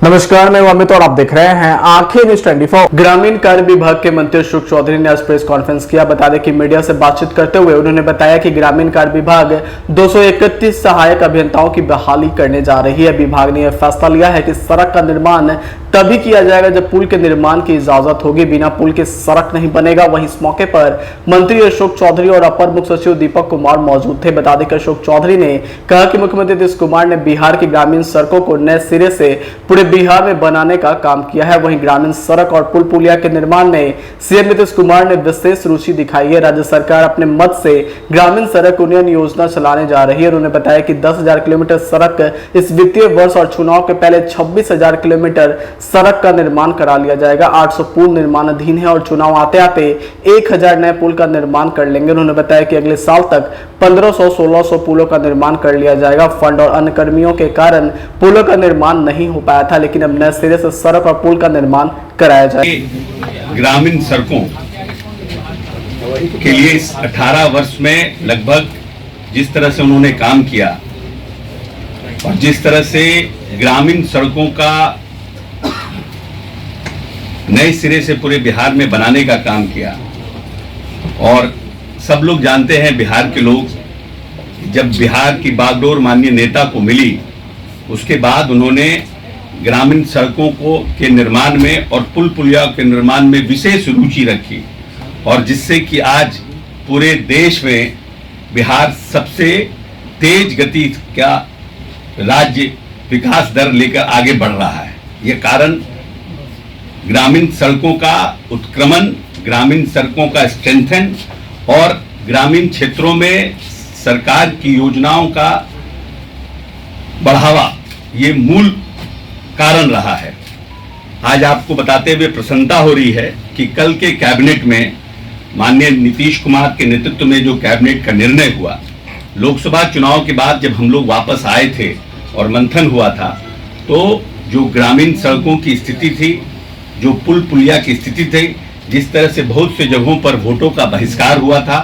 नमस्कार, मैं अमित और आप देख रहे हैं आंखें न्यूज 24। ग्रामीण कार्य विभाग के मंत्री अशोक चौधरी ने आज प्रेस कॉन्फ्रेंस किया। बता दें कि मीडिया से बातचीत करते हुए उन्होंने बताया कि ग्रामीण कार्य विभाग 231 सहायक अभियंताओं की बहाली करने जा रही है। विभाग ने यह फैसला लिया है कि सड़क का निर्माण तभी किया जाएगा जब पुल के निर्माण की इजाजत होगी, बिना पुल के सड़क नहीं बनेगा। वहीं इस मौके पर मंत्री अशोक चौधरी और अपर मुख्य सचिव दीपक कुमार मौजूद थे। बता दें कि अशोक चौधरी ने कहा कि मुख्यमंत्री नीतीश कुमार ने बिहार की ग्रामीण सड़कों को नए सिरे से पूरे बिहार में बनाने का काम किया है। वहीं ग्रामीण सड़क और पुल पुलिया के निर्माण में सीएम नीतीश कुमार ने विशेष रुचि दिखाई है। राज्य सरकार अपने मद से ग्रामीण सड़क उन्नयन योजना चलाने जा रही है। उन्होंने बताया कि 10,000 किलोमीटर सड़क इस वित्तीय वर्ष और चुनाव के पहले 26,000 किलोमीटर सड़क का निर्माण करा लिया जाएगा। 800 पुल निर्माणाधीन है और चुनाव आते आते 1,000 नए पुल का निर्माण कर लेंगे। उन्होंने बताया कि अगले साल तक 1500-1600 पुलों का निर्माण कर लिया जाएगा। फंड और अन्य कर्मियों के कारण पुलों का निर्माण नहीं हो पाया था, लेकिन अब नए सिरे से सड़क और पुल का निर्माण कराया जाएगा। ग्रामीण सड़कों के लिए इस 18 वर्ष में लगभग जिस तरह से उन्होंने काम किया और जिस तरह से ग्रामीण सड़कों का नए सिरे से पूरे बिहार में बनाने का काम किया, और सब लोग जानते हैं, बिहार के लोग, जब बिहार की बागडोर माननीय नेता को मिली उसके बाद उन्होंने ग्रामीण सड़कों को के निर्माण में और पुल पुलिया के निर्माण में विशेष रुचि रखी, और जिससे कि आज पूरे देश में बिहार सबसे तेज गति का राज्य विकास दर लेकर आगे बढ़ रहा है। ये कारण ग्रामीण सड़कों का उत्क्रमण, ग्रामीण सड़कों का स्ट्रेंथन और ग्रामीण क्षेत्रों में सरकार की योजनाओं का बढ़ावा, ये मूल कारण रहा है। आज आपको बताते हुए प्रसन्नता हो रही है कि कल के कैबिनेट में माननीय नीतीश कुमार के नेतृत्व में जो कैबिनेट का निर्णय हुआ, लोकसभा चुनाव के बाद जब हम लोग वापस आए थे और मंथन हुआ था, तो जो ग्रामीण सड़कों की स्थिति थी, जो पुल पुलिया की स्थिति थी, जिस तरह से बहुत से जगहों पर वोटों का बहिष्कार हुआ था,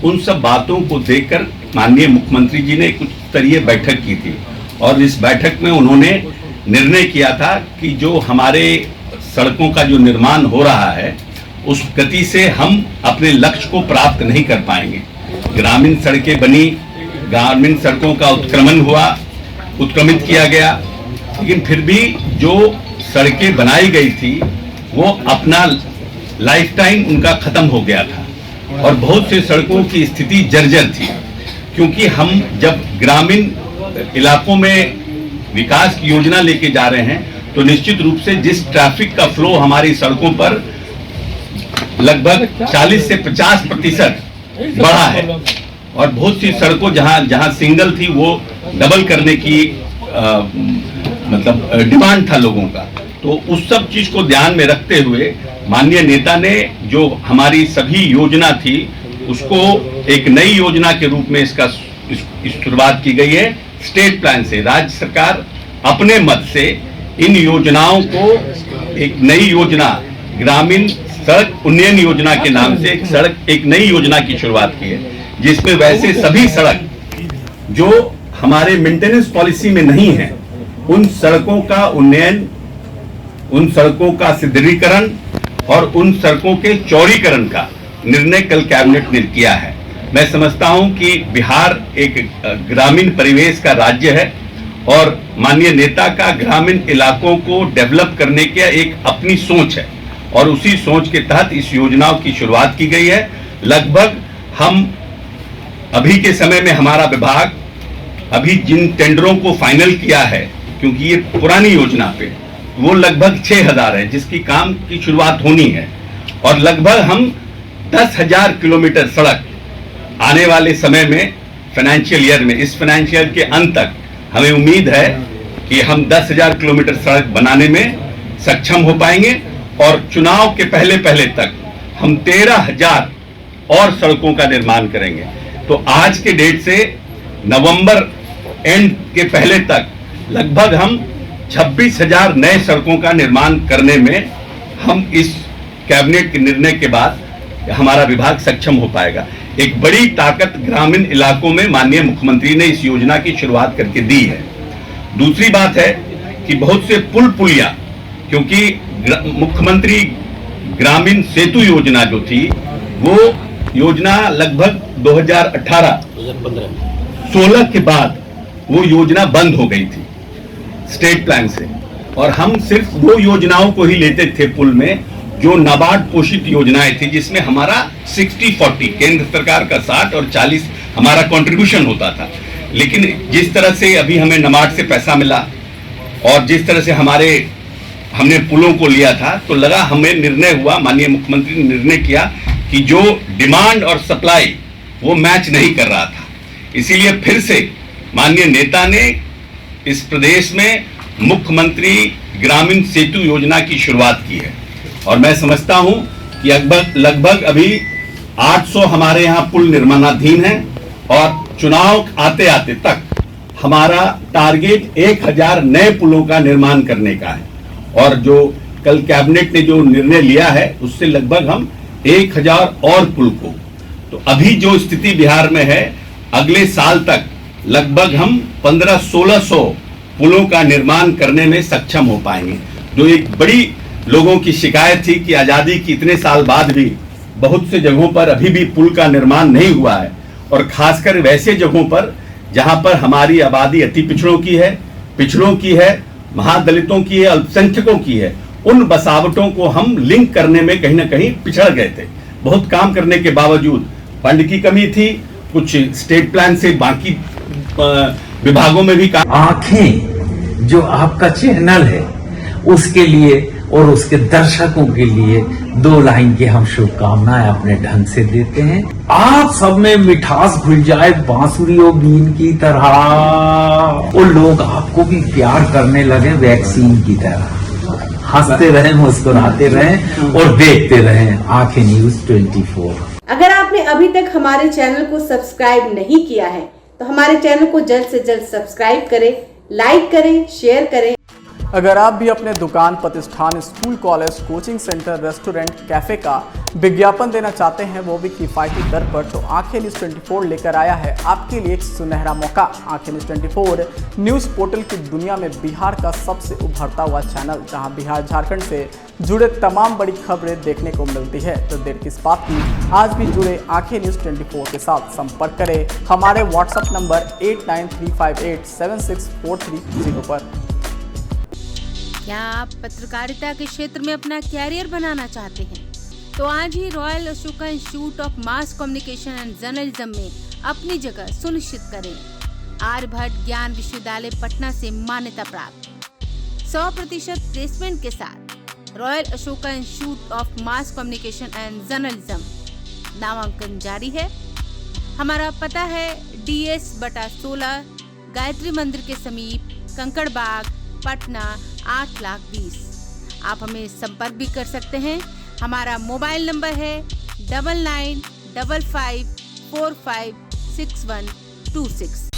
उन सब बातों को देखकर माननीय मुख्यमंत्री जी ने कुछ स्तरीय बैठक की थी, और इस बैठक में उन्होंने निर्णय किया था कि जो हमारे सड़कों का जो निर्माण हो रहा है उस गति से हम अपने लक्ष्य को प्राप्त नहीं कर पाएंगे। ग्रामीण सड़कें बनी, ग्रामीण सड़कों का उत्क्रमित किया गया, लेकिन फिर भी जो सड़कें बनाई गई थी वो अपना लाइफ टाइम उनका खत्म हो गया था, और बहुत से सड़कों की स्थिति जर्जर थी। क्योंकि हम जब ग्रामीण इलाकों में विकास की योजना लेके जा रहे हैं तो निश्चित रूप से जिस ट्रैफिक का फ्लो हमारी सड़कों पर लगभग 40 से 50% बढ़ा है, और बहुत सी सड़कों जहां सिंगल थी वो डबल करने की डिमांड था लोगों का। तो उस सब चीज को ध्यान में रखते हुए माननीय नेता ने जो हमारी सभी योजना थी उसको एक नई योजना के रूप में इसका शुरुआत की गई है। स्टेट प्लान से राज्य सरकार अपने मत से इन योजनाओं को एक नई योजना, ग्रामीण सड़क उन्नयन योजना के नाम से एक नई योजना की शुरुआत की है, जिसमें वैसे सभी सड़क जो हमारे मेंटेनेंस पॉलिसी में नहीं है उन सड़कों का उन्नयन, उन सड़कों का सुदृढ़ीकरण और उन सड़कों के चौड़ीकरण का निर्णय कल कैबिनेट ने किया है। मैं समझता हूं कि बिहार एक ग्रामीण परिवेश का राज्य है, और माननीय नेता का ग्रामीण इलाकों को डेवलप करने की एक अपनी सोच है, और उसी सोच के तहत इस योजनाओं की शुरुआत की गई है। लगभग हम अभी के समय में हमारा विभाग अभी जिन टेंडरों को फाइनल किया है, क्योंकि ये पुरानी योजना पे, वो लगभग 6,000 है जिसकी काम की शुरुआत होनी है, और लगभग हम 10,000 किलोमीटर सड़क आने वाले समय में फाइनेंशियल ईयर में, इस फाइनेंशियल के अंत तक हमें उम्मीद है कि हम 10,000 किलोमीटर सड़क बनाने में सक्षम हो पाएंगे, और चुनाव के पहले तक हम 13,000 और सड़कों का निर्माण करेंगे। तो आज के डेट से नवंबर एंड के पहले तक लगभग हम 26,000 नए सड़कों का निर्माण करने में हम इस कैबिनेट के निर्णय के बाद हमारा विभाग सक्षम हो पाएगा। एक बड़ी ताकत ग्रामीण इलाकों में माननीय मुख्यमंत्री ने इस योजना की शुरुआत करके दी है। दूसरी बात है कि बहुत से पुल पुलिया, क्योंकि मुख्यमंत्री ग्रामीण सेतु योजना जो थी वो योजना लगभग 2018-16 के बाद वो योजना बंद हो गई थी स्टेट प्लान से, और हम सिर्फ वो योजनाओं को ही लेते थे पुल में जो नाबार्ड पोषित योजनाएं थी, जिसमें हमारा 60-40 केंद्र सरकार का 60 और 40 हमारा कंट्रीब्यूशन होता था। लेकिन जिस तरह से अभी हमें नाबार्ड से पैसा मिला और जिस तरह से हमने पुलों को लिया था, तो लगा हमें निर्णय हुआ, माननीय मुख्यमंत्री ने निर्णय किया कि जो डिमांड और सप्लाई वो मैच नहीं कर रहा था, इसीलिए फिर से माननीय नेता ने इस प्रदेश में मुख्यमंत्री ग्रामीण सेतु योजना की शुरुआत की है। और मैं समझता हूं कि लगभग अभी 800 हमारे यहां पुल निर्माणाधीन हैं और चुनाव आते आते तक हमारा टारगेट 1000 नए पुलों का निर्माण करने का है। और जो कल कैबिनेट ने जो निर्णय लिया है उससे लगभग हम 1000 और पुल को, तो अभी जो स्थिति बिहार में है, अगले साल तक लगभग हम 1500-1600 पुलों का निर्माण करने में सक्षम हो पाएंगे। जो एक बड़ी लोगों की शिकायत थी कि आजादी के इतने साल बाद भी बहुत से जगहों पर अभी भी पुल का निर्माण नहीं हुआ है, और खासकर वैसे जगहों पर जहां पर हमारी आबादी अति पिछड़ों की है, महादलितों की है, अल्पसंख्यकों की है, उन बसावटों को हम लिंक करने में कहीं ना कहीं पिछड़ गए थे। बहुत काम करने के बावजूद फंड की कमी थी, कुछ स्टेट प्लान से बाकी विभागों में भी काम। आंखें जो आपका चैनल है उसके लिए और उसके दर्शकों के लिए 2 लाइन की हम शुभकामनाएं अपने ढंग से देते हैं। आप सब में मिठास घुल जाए बांसुरी और बीन की तरह, और लोग आपको भी प्यार करने लगे वैक्सीन की तरह। हंसते रहें, मुस्कुराते रहें और देखते रहें आंखें न्यूज 24। अगर आपने अभी तक हमारे चैनल को सब्सक्राइब नहीं किया है तो हमारे चैनल को जल्द से जल्द सब्सक्राइब करें, लाइक करें, शेयर करें। अगर आप भी अपने दुकान, प्रतिष्ठान, school, college, coaching centre, restaurant, cafe का विज्ञापन देना चाहते हैं, वो भी किफायती दर पर, तो आंखें न्यूज़ 24 लेकर आया है आपके लिए एक सुनहरा मौका। आंखें न्यूज़ 24 न्यूज़ पोर्टल की दुनिया में बिहार का सबसे उभरता हुआ चैनल, जहां बिहार झारखंड से जुड़े तमाम बड़ी खबरें देखने को मिलती है। तो देर किस बात की, आज भी जुड़े आंखें न्यूज़ 24 के साथ। संपर्क करें हमारे व्हाट्सएप नंबर 8935876430 पर। क्या आप पत्रकारिता के क्षेत्र में अपना कैरियर बनाना चाहते हैं? तो आज ही royal Ashoka institute of mass communication and journalism में अपनी जगह सुनिश्चित करें। आर्यभट्ट ज्ञान विश्वविद्यालय पटना से मान्यता प्राप्त 100% प्लेसमेंट के साथ royal Ashoka institute of mass communication and journalism नामांकन जारी है। हमारा पता है DS/16 गायत्री मंदिर के समीप, कंकड़बाग, पटना 8,20,000। आप हमें संपर्क भी कर सकते हैं। हमारा मोबाइल नंबर है 9955456126।